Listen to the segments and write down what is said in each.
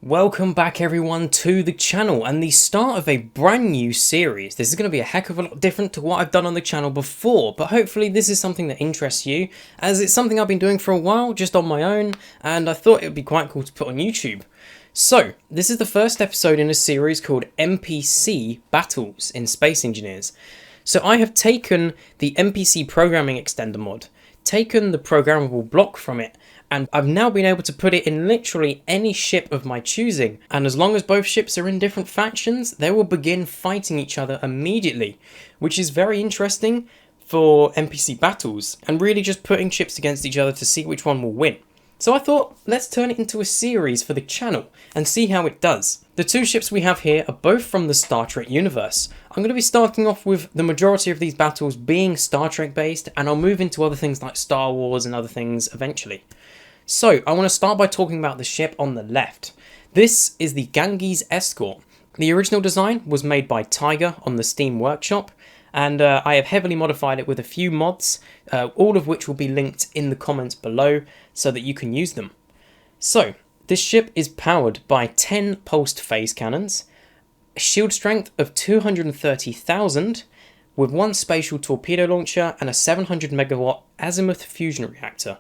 Welcome back everyone to the channel and the start of a brand new series. This is going to be a heck of a lot different to what I've done on the channel before, but hopefully this is something that interests you, as it's something I've been doing for a while just on my own, and I thought it would be quite cool to put on YouTube. So, this is the first episode in a series called NPC Battles in Space Engineers. So I have taken the NPC Programming Extender mod, taken the programmable block from it, and I've now been able to put it in literally any ship of my choosing. And as long as both ships are in different factions, they will begin fighting each other immediately, which is very interesting for NPC battles, and really just putting ships against each other to see which one will win. So I thought, let's turn it into a series for the channel and see how it does. The two ships we have here are both from the Star Trek universe. I'm going to be starting off with the majority of these battles being Star Trek based, and I'll move into other things like Star Wars and other things eventually. So, I want to start by talking about the ship on the left. This is the Ganges Escort. The original design was made by Tiger on the Steam Workshop, and I have heavily modified it with a few mods, all of which will be linked in the comments below so that you can use them. So, this ship is powered by 10 pulsed phase cannons, a shield strength of 230,000, with one spatial torpedo launcher and a 700 megawatt azimuth fusion reactor.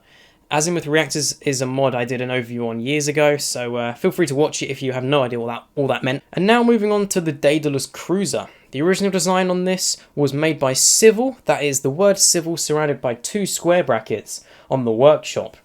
Azimuth reactors is a mod I did an overview on years ago, so feel free to watch it if you have no idea what all that meant. And now moving on to the Daedalus cruiser. The original design on this was made by Civil, that is the word Civil surrounded by two square brackets on the workshop.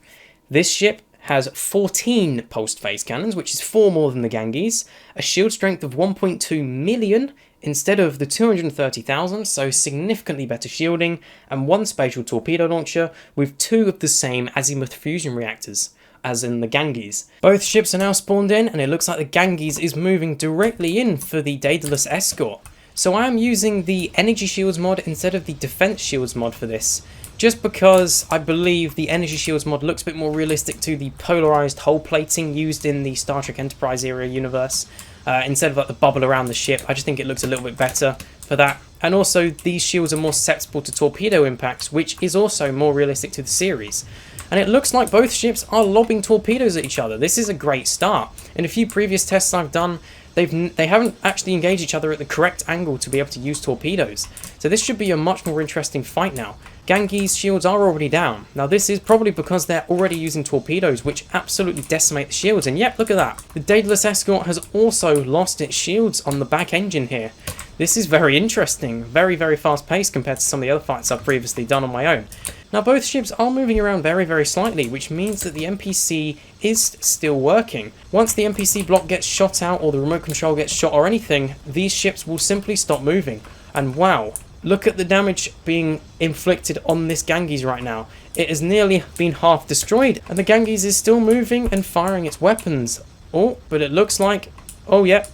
This ship has 14 pulsed phase cannons, which is 4 more than the Ganges, a shield strength of 1.2 million instead of the 230,000, so significantly better shielding, and one spatial torpedo launcher with 2 of the same azimuth fusion reactors as in the Ganges. Both ships are now spawned in, and it looks like the Ganges is moving directly in for the Daedalus Escort. So I am using the energy shields mod instead of the defense shields mod for this, just because I believe the energy shields mod looks a bit more realistic to the polarized hull plating used in the Star Trek Enterprise era universe. Instead of like the bubble around the ship, I just think it looks a little bit better for that. And also, these shields are more susceptible to torpedo impacts, which is also more realistic to the series. And it looks like both ships are lobbing torpedoes at each other. This is a great start. In a few previous tests I've done, they haven't actually engaged each other at the correct angle to be able to use torpedoes. So this should be a much more interesting fight now. Ganges shields are already down. Now this is probably because they're already using torpedoes, which absolutely decimate the shields. And yep, look at that. The Daedalus Escort has also lost its shields on the back engine here. This is very interesting. Very, very fast paced compared to some of the other fights I've previously done on my own. Now both ships are moving around very, very slightly, which means that the NPC is still working. Once the NPC block gets shot out or the remote control gets shot or anything, these ships will simply stop moving. And wow, look at the damage being inflicted on this Ganges right now. It has nearly been half destroyed, and the Ganges is still moving and firing its weapons. Oh, but it looks like, oh yeah,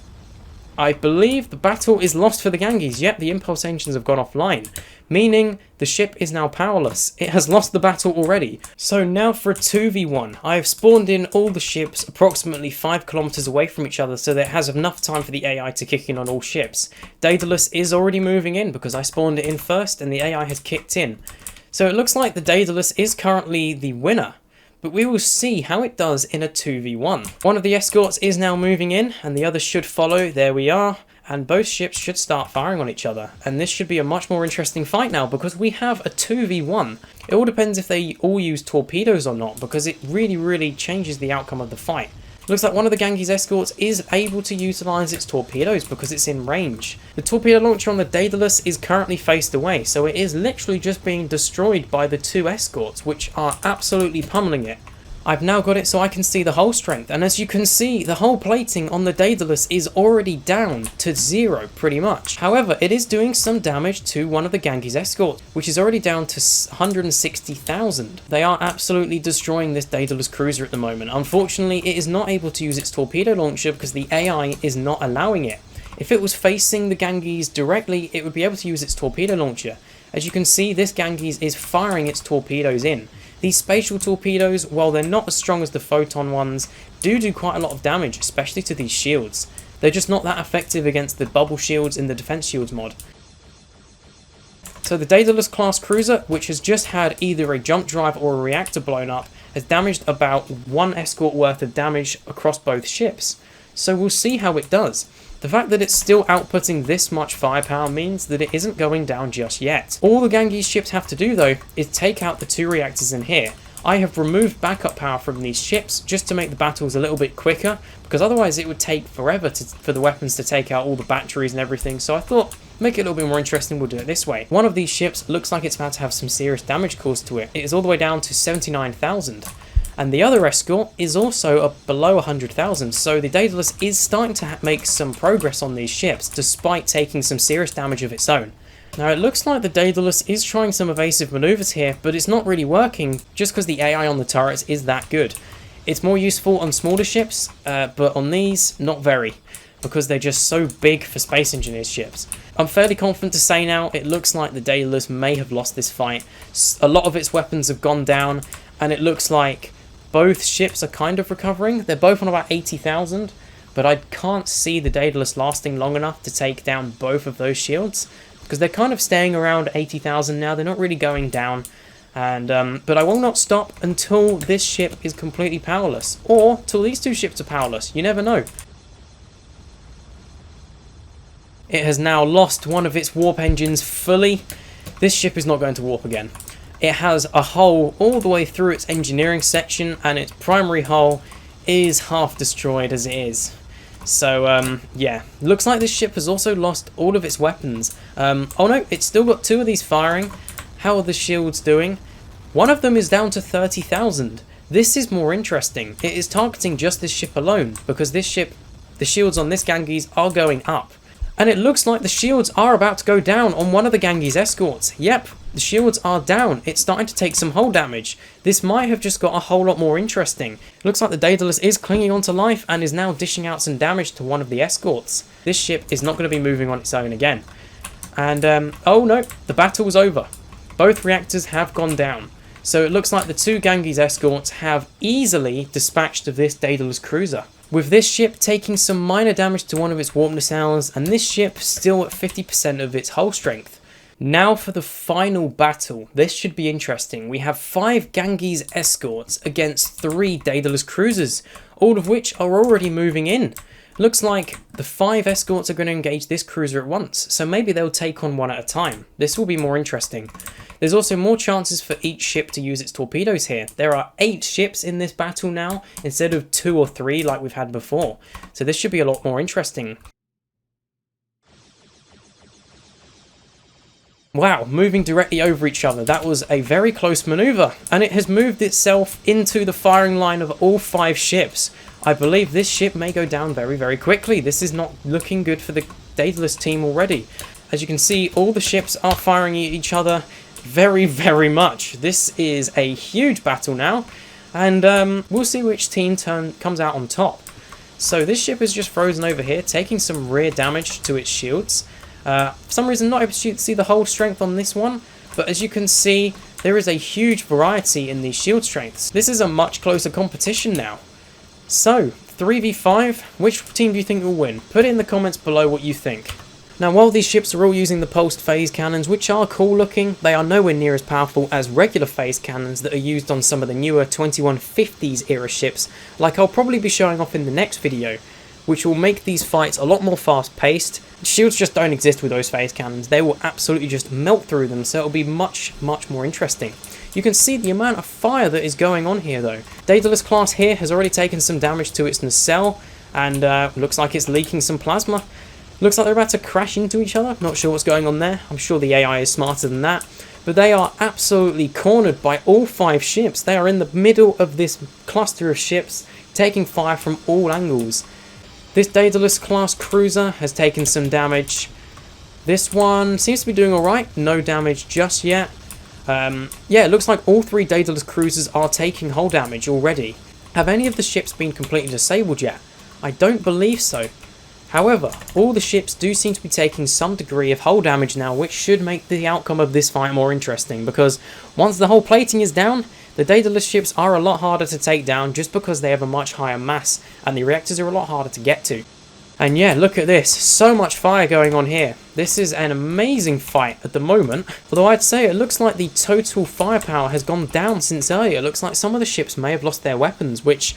I believe the battle is lost for the Ganges. Yep, the impulse engines have gone offline, meaning the ship is now powerless. It has lost the battle already. So now for a 2v1. I have spawned in all the ships approximately 5 kilometers away from each other so that it has enough time for the AI to kick in on all ships. Daedalus is already moving in because I spawned it in first and the AI has kicked in. So it looks like the Daedalus is currently the winner, but we will see how it does in a 2v1. One of the escorts is now moving in, and the other should follow. There we are. And both ships should start firing on each other. And this should be a much more interesting fight now, because we have a 2v1. It all depends if they all use torpedoes or not, because it really, really changes the outcome of the fight. Looks like one of the Ganges escorts is able to utilize its torpedoes because it's in range. The torpedo launcher on the Daedalus is currently faced away, so it is literally just being destroyed by the two escorts, which are absolutely pummeling it. I've now got it so I can see the hull strength, and as you can see, the hull plating on the Daedalus is already down to 0 pretty much. However, it is doing some damage to one of the Ganges escorts, which is already down to 160,000. They are absolutely destroying this Daedalus cruiser at the moment. Unfortunately, it is not able to use its torpedo launcher because the AI is not allowing it. If it was facing the Ganges directly, it would be able to use its torpedo launcher. As you can see, this Ganges is firing its torpedoes in. These spatial torpedoes, while they're not as strong as the photon ones, do quite a lot of damage, especially to these shields. They're just not that effective against the bubble shields in the defense shields mod. So the Daedalus class cruiser, which has just had either a jump drive or a reactor blown up, has damaged about 1 escort worth of damage across both ships. So we'll see how it does. The fact that it's still outputting this much firepower means that it isn't going down just yet. All the Ganges ships have to do though is take out the 2 reactors in here. I have removed backup power from these ships just to make the battles a little bit quicker, because otherwise it would take forever for the weapons to take out all the batteries and everything, so I thought, make it a little bit more interesting, we'll do it this way. One of these ships looks like it's about to have some serious damage caused to it. It is all the way down to 79,000. And the other escort is also below 100,000, so the Daedalus is starting to make some progress on these ships, despite taking some serious damage of its own. Now it looks like the Daedalus is trying some evasive maneuvers here, but it's not really working, just because the AI on the turrets is that good. It's more useful on smaller ships, but on these, not very, because they're just so big for Space Engineers ships. I'm fairly confident to say now, it looks like the Daedalus may have lost this fight. A lot of its weapons have gone down, and it looks like both ships are kind of recovering. They're both on about 80,000, but I can't see the Daedalus lasting long enough to take down both of those shields, because they're kind of staying around 80,000 now. They're not really going down, and but I will not stop until this ship is completely powerless, or till these 2 ships are powerless. You never know. It has now lost one of its warp engines fully. This ship is not going to warp again. It has a hole all the way through its engineering section, and its primary hull is half destroyed as it is. So, yeah. Looks like this ship has also lost all of its weapons. Oh no, it's still got 2 of these firing. How are the shields doing? One of them is down to 30,000. This is more interesting. It is targeting just this ship alone, because this ship, the shields on this Ganges are going up. And it looks like the shields are about to go down on one of the Ganges escorts. Yep, the shields are down. It's starting to take some hull damage. This might have just got a whole lot more interesting. Looks like the Daedalus is clinging on to life and is now dishing out some damage to one of the escorts. This ship is not going to be moving on its own again. And, oh no, the battle was over. Both reactors have gone down. So it looks like the 2 Ganges escorts have easily dispatched of this Daedalus cruiser, with this ship taking some minor damage to one of its warp nacelles, and this ship still at 50% of its hull strength. Now for the final battle. This should be interesting. We have 5 Ganges escorts against 3 Daedalus cruisers, all of which are already moving in. Looks like the 5 escorts are going to engage this cruiser at once, so maybe they'll take on one at a time. This will be more interesting. There's also more chances for each ship to use its torpedoes here. There are 8 ships in this battle now, instead of 2 or 3 like we've had before. So this should be a lot more interesting. Wow, moving directly over each other. That was a very close maneuver, and it has moved itself into the firing line of all 5 ships. I believe this ship may go down very, very quickly. This is not looking good for the Daedalus team already. As you can see, all the ships are firing at each other very, very much. This is a huge battle now, and we'll see which team comes out on top. So this ship is just frozen over here, taking some rear damage to its shields. For some reason, not able to see the whole strength on this one, but as you can see, there is a huge variety in these shield strengths. This is a much closer competition now. So, 3v5, which team do you think will win? Put it in the comments below what you think. Now, while these ships are all using the pulsed phase cannons, which are cool looking, they are nowhere near as powerful as regular phase cannons that are used on some of the newer 2150s era ships, like I'll probably be showing off in the next video, which will make these fights a lot more fast paced. Shields just don't exist with those phase cannons. They will absolutely just melt through them, so it'll be much, much more interesting. You can see the amount of fire that is going on here though. Daedalus class here has already taken some damage to its nacelle, and looks like it's leaking some plasma. Looks like they're about to crash into each other. Not sure what's going on there. I'm sure the AI is smarter than that. But they are absolutely cornered by all 5 ships. They are in the middle of this cluster of ships, taking fire from all angles. This Daedalus class cruiser has taken some damage. This one seems to be doing alright. No damage just yet. Yeah, it looks like all 3 Daedalus cruisers are taking hull damage already. Have any of the ships been completely disabled yet? I don't believe so. However, all the ships do seem to be taking some degree of hull damage now, which should make the outcome of this fight more interesting, because once the hull plating is down, the Daedalus ships are a lot harder to take down just because they have a much higher mass, and the reactors are a lot harder to get to. And yeah, look at this. So much fire going on here. This is an amazing fight at the moment. Although I'd say it looks like the total firepower has gone down since earlier. It looks like some of the ships may have lost their weapons, which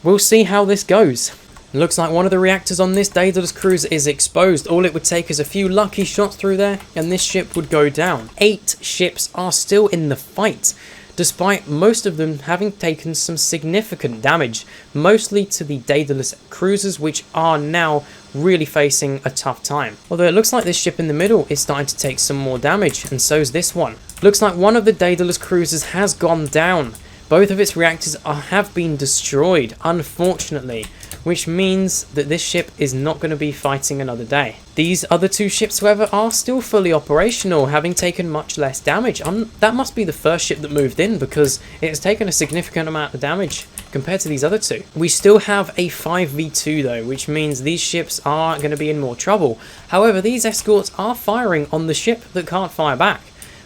we'll see how this goes. It looks like one of the reactors on this Daedalus cruiser is exposed. All it would take is a few lucky shots through there and this ship would go down. 8 ships are still in the fight, despite most of them having taken some significant damage, mostly to the Daedalus cruisers, which are now really facing a tough time. Although it looks like this ship in the middle is starting to take some more damage, and so is this one. Looks like one of the Daedalus cruisers has gone down. Both of its reactors have been destroyed, unfortunately, which means that this ship is not going to be fighting another day. These other 2 ships, however, are still fully operational, having taken much less damage. That must be the first ship that moved in, because it has taken a significant amount of damage compared to these other 2. We still have a 5v2 though, which means these ships are going to be in more trouble. However, these escorts are firing on the ship that can't fire back,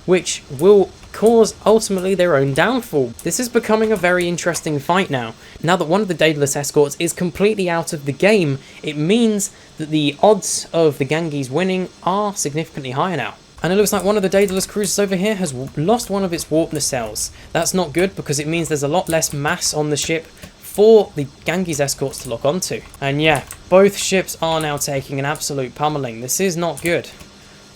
which will cause ultimately their own downfall. This is becoming a very interesting fight now. Now that one of the Daedalus escorts is completely out of the game, it means that the odds of the Ganges winning are significantly higher now. And it looks like one of the Daedalus cruisers over here has lost one of its warp nacelles. That's not good because it means there's a lot less mass on the ship for the Ganges escorts to lock onto. And yeah, both ships are now taking an absolute pummeling. This is not good.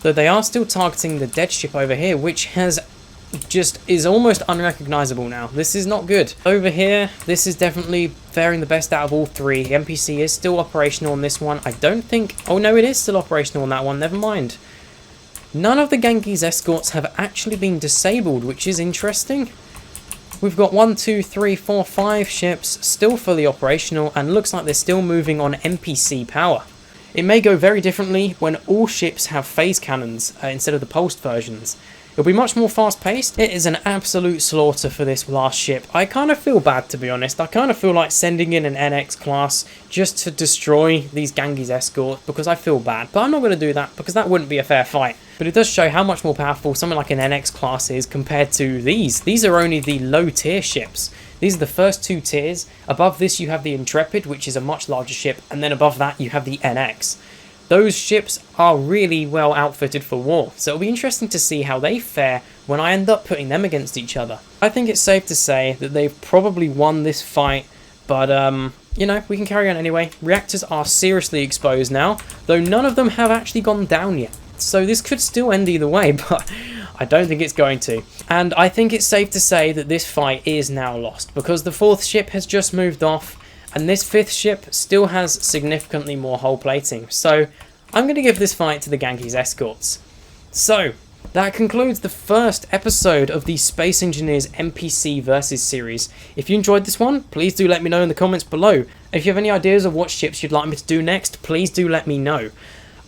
Though they are still targeting the dead ship over here, which is almost unrecognizable now. This is not good. Over here, this is definitely faring the best out of all 3. The NPC is still operational on this one. I don't think... Oh no, it is still operational on that one. Never mind. None of the Ganges escorts have actually been disabled, which is interesting. We've got 1, 2, 3, 4, 5 ships still fully operational, and looks like they're still moving on NPC power. It may go very differently when all ships have phase cannons instead of the pulsed versions. It'll be much more fast-paced. It is an absolute slaughter for this last ship. I kind of feel bad, to be honest. I kind of feel like sending in an NX class just to destroy these Ganges escorts because I feel bad. But I'm not going to do that because that wouldn't be a fair fight. But it does show how much more powerful something like an NX class is compared to these. These are only the low-tier ships. These are the first 2 tiers. Above this you have the Intrepid, which is a much larger ship. And then above that you have the NX. Those ships are really well outfitted for war, so it'll be interesting to see how they fare when I end up putting them against each other. I think it's safe to say that they've probably won this fight, but you know, we can carry on anyway. Reactors are seriously exposed now, though none of them have actually gone down yet. So this could still end either way, but I don't think it's going to. And I think it's safe to say that this fight is now lost, because the 4th ship has just moved off, and this 5th ship still has significantly more hull plating. So I'm going to give this fight to the Ganges escorts. So that concludes the first episode of the Space Engineers NPC Versus series. If you enjoyed this one, please do let me know in the comments below. If you have any ideas of what ships you'd like me to do next, please do let me know.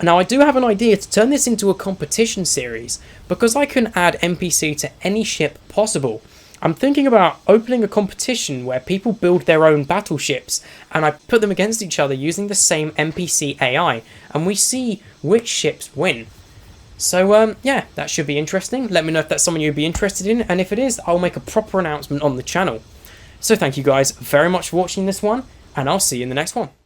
Now I do have an idea to turn this into a competition series, because I can add NPC to any ship possible. I'm thinking about opening a competition where people build their own battleships and I put them against each other using the same NPC AI, and we see which ships win. So yeah, that should be interesting. Let me know if that's something you'd be interested in, and if it is, I'll make a proper announcement on the channel. So thank you guys very much for watching this one, and I'll see you in the next one.